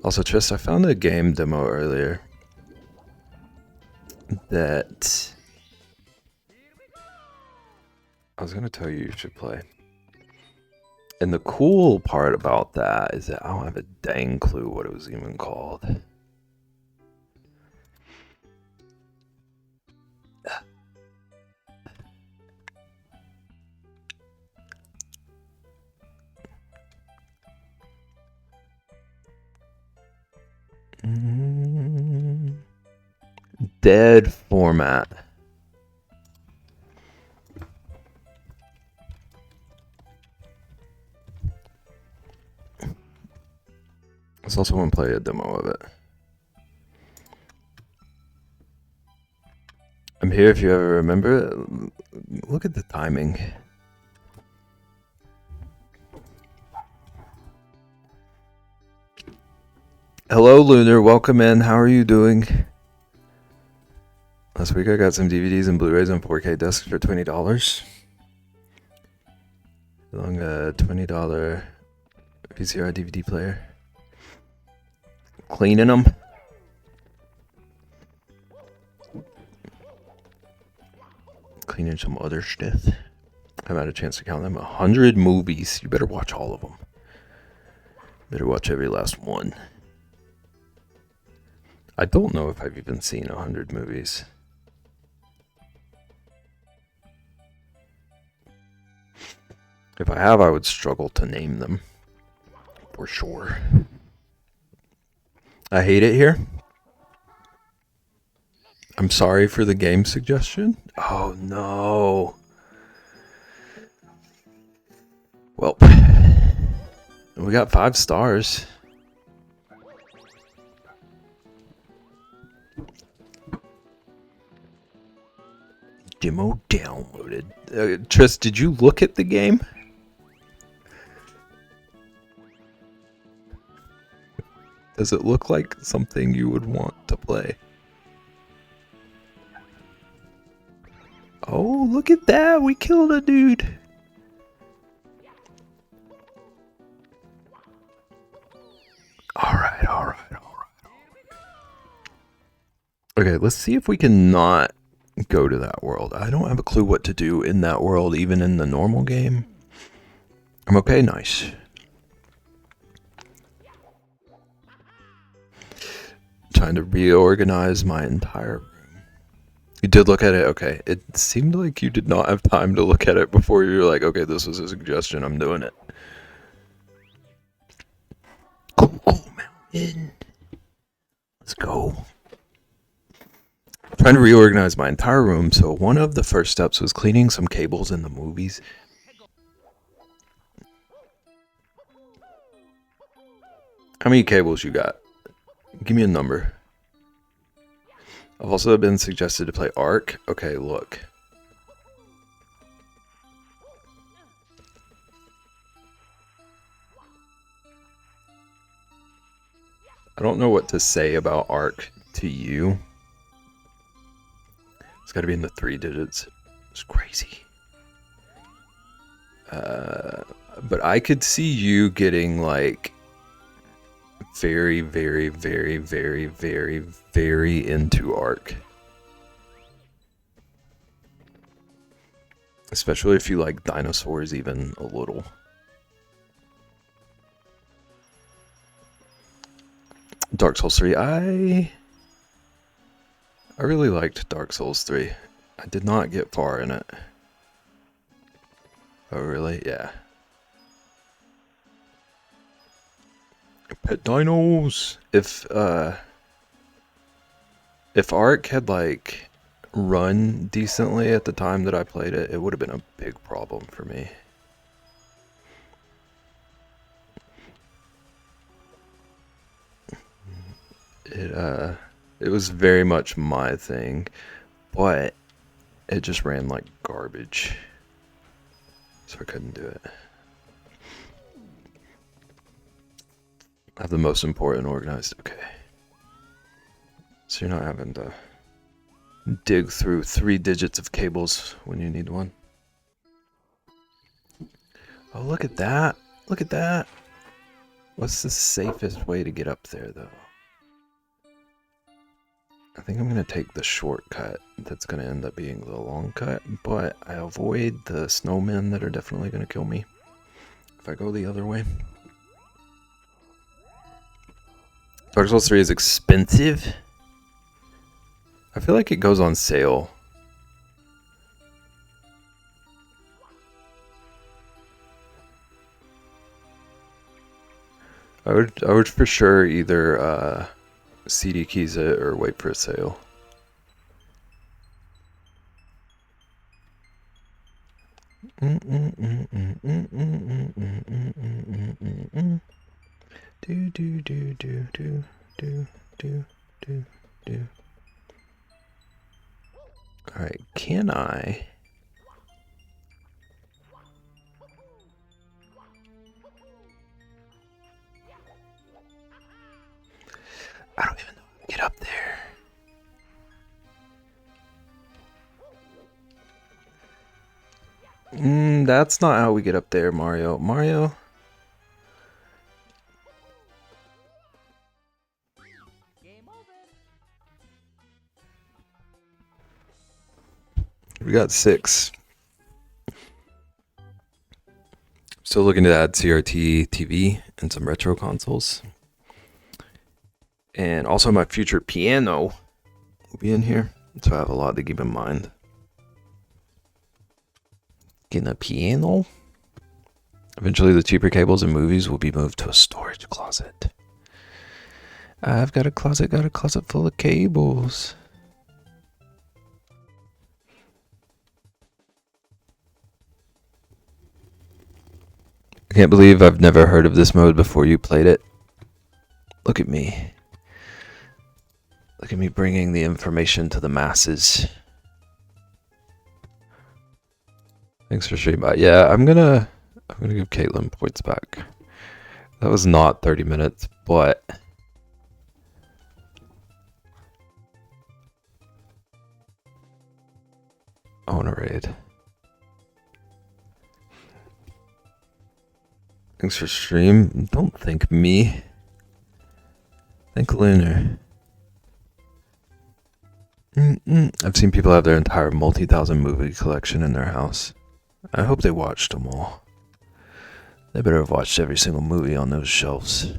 Also, Tris, I found a game demo earlier. that I was gonna tell you should play. And the cool part about that is that I don't have a dang clue what it was even called. Dead format. I also want to play a demo of it. I'm here if you ever remember it. Look at the timing. Hello, Lunar. Welcome in. How are you doing? Last week I got some DVDs and Blu-rays on 4K discs for $20. Along a $20 VCR DVD player. Cleaning them. Cleaning some other stuff. I haven't had a chance to count them. 100 movies. You better watch all of them. Better watch every last one. I don't know if I've even seen 100 movies. If I have, I would struggle to name them. For sure. I hate it here. I'm sorry for the game suggestion. Oh no. Well, we got 5 stars. Demo downloaded. Tris, did you look at the game? Does it look like something you would want to play? Oh, look at that. We killed a dude. Alright. Okay, let's see if we can not go to that world. I don't have a clue what to do in that world, even in the normal game. I'm okay, nice. Trying to reorganize my entire room. You did look at it? Okay. It seemed like you did not have time to look at it before you were like, okay, this was a suggestion, I'm doing it. Cool Mountain. Let's go. Trying to reorganize my entire room, so one of the first steps was cleaning some cables in the movies. How many cables you got? Give me a number. I've also been suggested to play Ark. Okay, look. I don't know what to say about Ark to you. It's got to be in the 3 digits. It's crazy. But I could see you getting like very into Ark. Especially if you like dinosaurs even a little. Dark Souls 3. I really liked Dark Souls 3. I did not get far in it. Oh, really? Yeah. Pet dinos. If Ark had like run decently at the time that I played it, it would have been a big problem for me. It was very much my thing, but it just ran like garbage, so I couldn't do it. I have the most important organized. Okay, so you're not having to dig through 3 digits of cables when you need one. Oh, look at that! Look at that! What's the safest way to get up there, though? I think I'm going to take the shortcut that's going to end up being the long cut, but I avoid the snowmen that are definitely going to kill me if I go the other way. Dark Souls 3 is expensive. I feel like it goes on sale. I would for sure either CD keys it or wait for a sale. Do do do do do do do do do. All right, can I? I don't even know how to get up there. That's not how we get up there, Mario. Mario?
Game over.
We got 6. Still looking to add CRT TV and some retro consoles. And also my future piano will be in here. So I have a lot to keep in mind. Getting a piano. Eventually the cheaper cables and movies will be moved to a storage closet. I've got a closet full of cables. I can't believe I've never heard of this mode before you played it. Look at me. Look at me bringing the information to the masses. Thanks for streaming by. Yeah, I'm gonna give Caitlin points back. That was not 30 minutes, but I want to raid. Thanks for stream. Don't thank me. Thank Lunar. I've seen people have their entire multi-thousand movie collection in their house. I hope they watched them all. They better have watched every single movie on those shelves.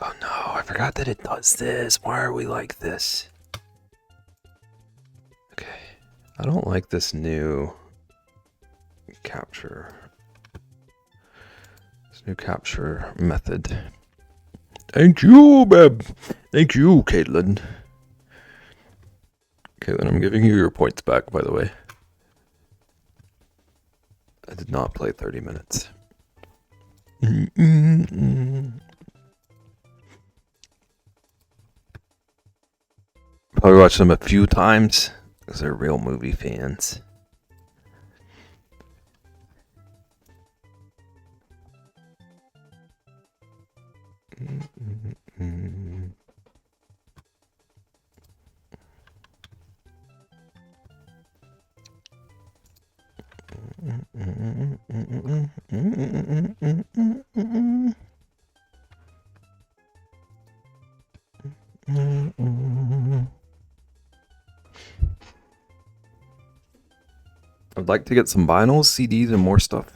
Oh no, I forgot that it does this. Why are we like this? Okay. I don't like this new capture. This new capture method. Thank you, babe. Thank you, Caitlin. Caitlin, I'm giving you your points back, by the way. I did not play 30 minutes. Probably watched them a few times because they're real movie fans. I'd like to get some vinyls, CDs, and more stuff.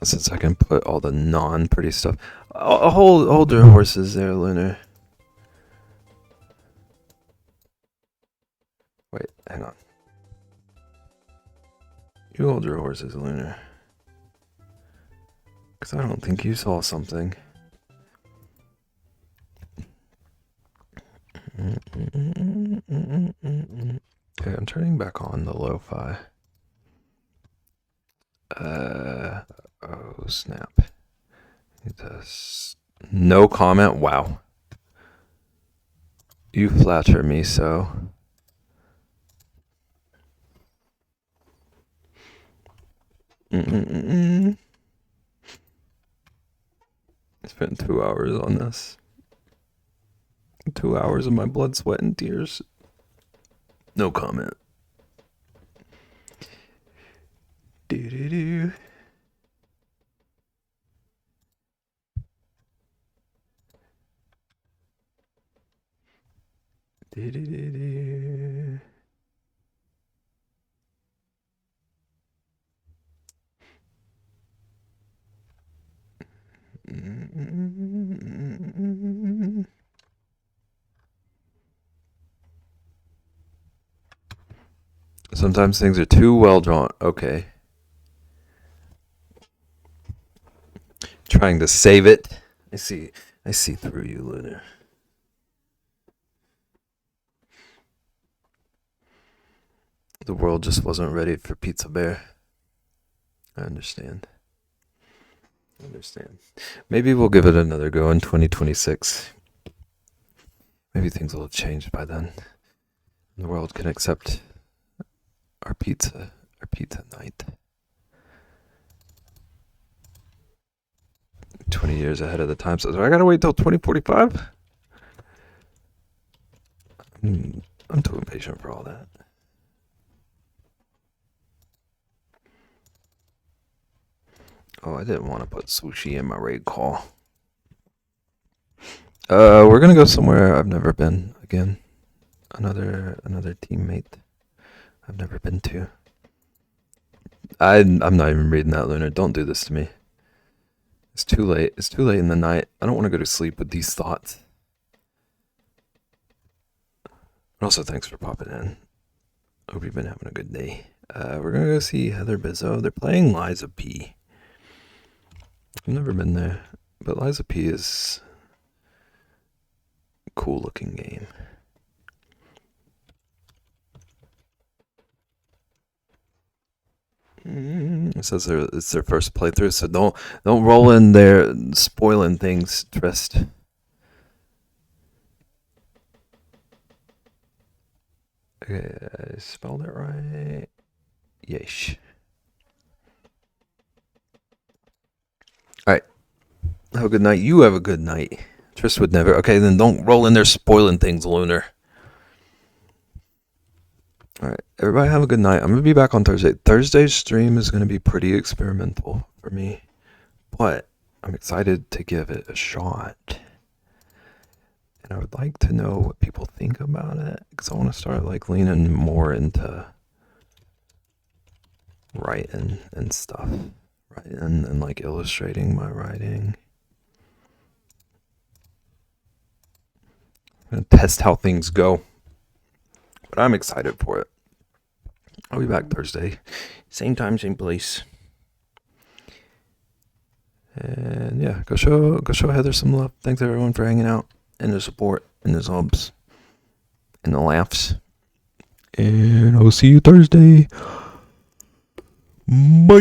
Since I can put all the non-pretty stuff. Hold your horses there, Lunar. Wait, hang on. You hold your horses, Lunar. Because I don't think you saw something. Okay, I'm turning back on the lo-fi. Oh snap. It does. No comment? Wow. You flatter me so. I spent 2 hours on this. 2 hours of my blood, sweat, and tears. No comment. Do. Sometimes things are too well drawn. Okay. Trying to save it. I see. I see through you, Lunar. The world just wasn't ready for Pizza Bear. I understand. I understand. Maybe we'll give it another go in 2026. Maybe things will have changed by then. The world can accept our pizza night. 20 years ahead of the time. So I gotta wait till 2045? I'm too impatient for all that. Oh, I didn't want to put sushi in my raid call. We're gonna go somewhere I've never been again. Another teammate I've never been to. I'm not even reading that, Lunar. Don't do this to me. It's too late. It's too late in the night. I don't want to go to sleep with these thoughts. And also, thanks for popping in. Hope you've been having a good day. We're gonna go see Heather Bizzo. They're playing Liza P. I've never been there, but Liza P is a cool looking game. It says it's their first playthrough, so don't roll in there spoiling things, Trist. Okay, I spelled it right. Yeesh. Alright. Have a good night. You have a good night. Trist would never. Okay, then don't roll in there spoiling things, Lunar. Alright, everybody have a good night. I'm going to be back on Thursday. Thursday's stream is going to be pretty experimental for me, but I'm excited to give it a shot. And I would like to know what people think about it, because I want to start like leaning more into writing and stuff. Writing and like illustrating my writing. I'm going to test how things go. But I'm excited for it. I'll be back Thursday. Same time, same place. And yeah, go show Heather some love. Thanks everyone for hanging out and the support and the subs and the laughs. And I'll see you Thursday. Bye.